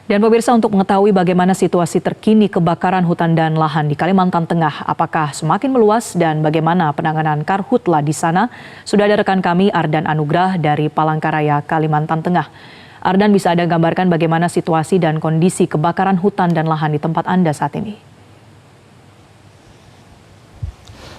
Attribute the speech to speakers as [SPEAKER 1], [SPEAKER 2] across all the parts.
[SPEAKER 1] Dan pemirsa, untuk mengetahui bagaimana situasi terkini kebakaran hutan dan lahan di Kalimantan Tengah, apakah semakin meluas dan bagaimana penanganan karhutla di sana, sudah ada rekan kami Ardan Anugrah dari Palangkaraya, Kalimantan Tengah. Ardan, bisa Anda gambarkan bagaimana situasi dan kondisi kebakaran hutan dan lahan di tempat Anda saat ini?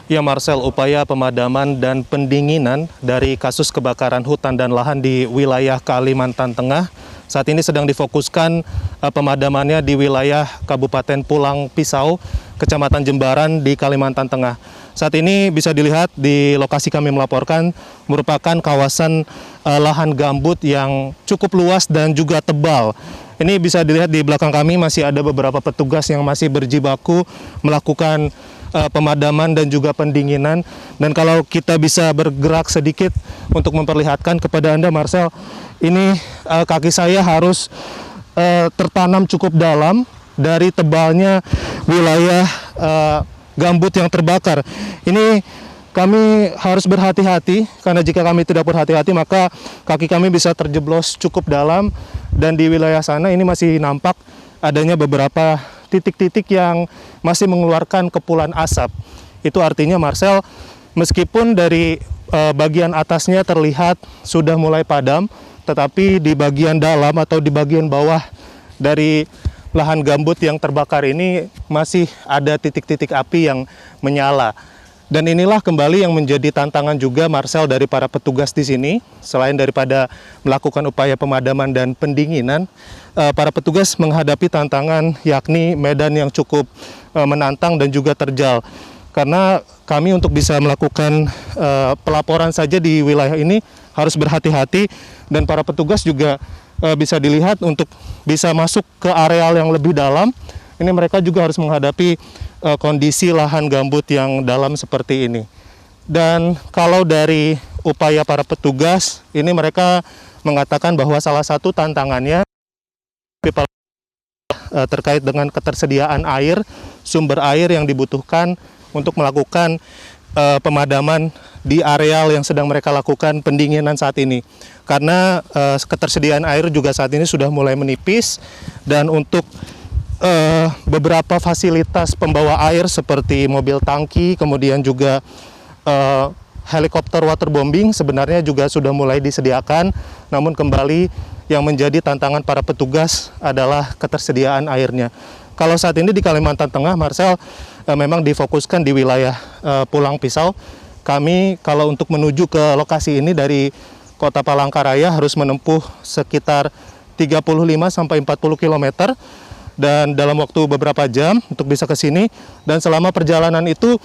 [SPEAKER 2] Ya Marcel, upaya pemadaman dan pendinginan dari kasus kebakaran hutan dan lahan di wilayah Kalimantan Tengah saat ini sedang difokuskan pemadamannya di wilayah Kabupaten Pulang Pisau, Kecamatan Jembaran di Kalimantan Tengah. Saat ini bisa dilihat di lokasi kami melaporkan merupakan kawasan lahan gambut yang cukup luas dan juga tebal. Ini bisa dilihat di belakang kami masih ada beberapa petugas yang masih berjibaku melakukan pemadaman dan juga pendinginan. Dan kalau kita bisa bergerak sedikit untuk memperlihatkan kepada Anda, Marcel, ini kaki saya harus tertanam cukup dalam dari tebalnya wilayah gambut yang terbakar. Ini kami harus berhati-hati karena jika kami tidak berhati-hati maka kaki kami bisa terjeblos cukup dalam, dan di wilayah sana ini masih nampak adanya beberapa titik-titik yang masih mengeluarkan kepulan asap. Itu artinya, Marcel, meskipun dari bagian atasnya terlihat sudah mulai padam, tetapi di bagian dalam atau di bagian bawah dari lahan gambut yang terbakar ini masih ada titik-titik api yang menyala. Dan inilah kembali yang menjadi tantangan juga, Marcel, dari para petugas di sini. Selain daripada melakukan upaya pemadaman dan pendinginan, para petugas menghadapi tantangan yakni medan yang cukup menantang dan juga terjal. Karena kami untuk bisa melakukan pelaporan saja di wilayah ini harus berhati-hati, dan para petugas juga bisa dilihat untuk bisa masuk ke areal yang lebih dalam. Ini mereka juga harus menghadapi kondisi lahan gambut yang dalam seperti ini. Dan kalau dari upaya para petugas, ini mereka mengatakan bahwa salah satu tantangannya terkait dengan ketersediaan air, sumber air yang dibutuhkan untuk melakukan pemadaman di areal yang sedang mereka lakukan pendinginan saat ini. Karena ketersediaan air juga saat ini sudah mulai menipis, dan untuk beberapa fasilitas pembawa air seperti mobil tangki, kemudian juga helikopter waterbombing sebenarnya juga sudah mulai disediakan. Namun kembali yang menjadi tantangan para petugas adalah ketersediaan airnya. Kalau saat ini di Kalimantan Tengah, Marcel, memang difokuskan di wilayah Pulang Pisau. Kami kalau untuk menuju ke lokasi ini dari Kota Palangkaraya harus menempuh sekitar 35-40 km. Dan dalam waktu beberapa jam untuk bisa ke sini. Dan selama perjalanan itu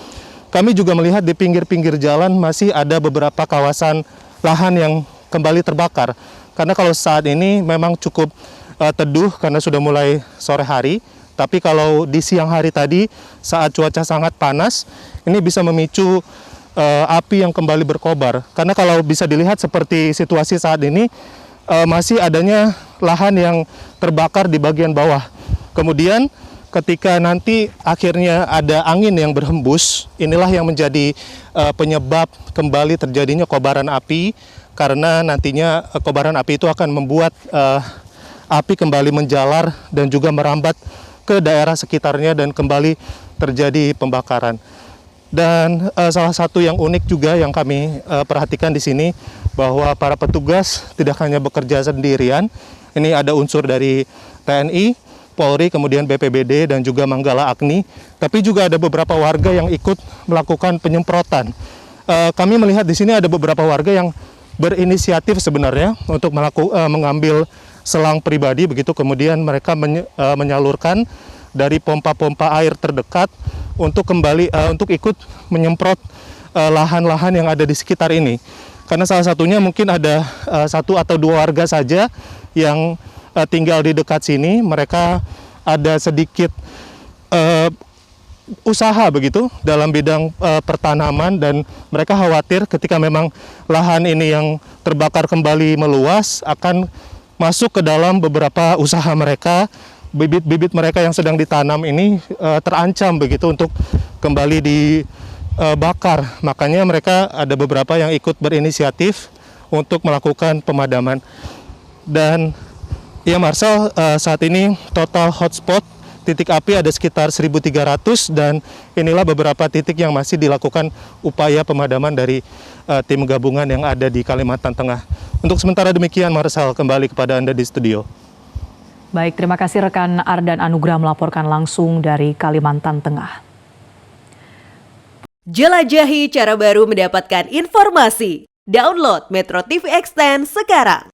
[SPEAKER 2] kami juga melihat di pinggir-pinggir jalan masih ada beberapa kawasan lahan yang kembali terbakar. Karena kalau saat ini memang cukup teduh karena sudah mulai sore hari. Tapi kalau di siang hari tadi saat cuaca sangat panas, ini bisa memicu api yang kembali berkobar. Karena kalau bisa dilihat seperti situasi saat ini, masih adanya lahan yang terbakar di bagian bawah. Kemudian ketika nanti akhirnya ada angin yang berhembus, inilah yang menjadi penyebab kembali terjadinya kobaran api, karena nantinya kobaran api itu akan membuat api kembali menjalar dan juga merambat ke daerah sekitarnya dan kembali terjadi pembakaran. Dan salah satu yang unik juga yang kami perhatikan di sini bahwa para petugas tidak hanya bekerja sendirian. Ini ada unsur dari TNI, Polri, kemudian BPBD dan juga Manggala Agni, tapi juga ada beberapa warga yang ikut melakukan penyemprotan. Kami melihat di sini ada beberapa warga yang berinisiatif sebenarnya untuk mengambil selang pribadi begitu, kemudian mereka menyalurkan dari pompa-pompa air terdekat untuk kembali untuk ikut menyemprot lahan-lahan yang ada di sekitar ini. Karena salah satunya mungkin ada satu atau dua warga saja yang tinggal di dekat sini. Mereka ada sedikit usaha begitu dalam bidang pertanaman, dan mereka khawatir ketika memang lahan ini yang terbakar kembali meluas akan masuk ke dalam beberapa usaha mereka. Bibit-bibit mereka yang sedang ditanam ini terancam begitu untuk kembali dibakar. Makanya mereka ada beberapa yang ikut berinisiatif untuk melakukan pemadaman. Dan Ya Marcel, saat ini total hotspot titik api ada sekitar 1.300 dan inilah beberapa titik yang masih dilakukan upaya pemadaman dari tim gabungan yang ada di Kalimantan Tengah. Untuk sementara demikian Marcel, kembali kepada Anda di studio.
[SPEAKER 1] Baik, terima kasih rekan Ardan Anugrah melaporkan langsung dari Kalimantan Tengah.
[SPEAKER 3] Jelajahi cara baru mendapatkan informasi. Download Metro TV Extend sekarang.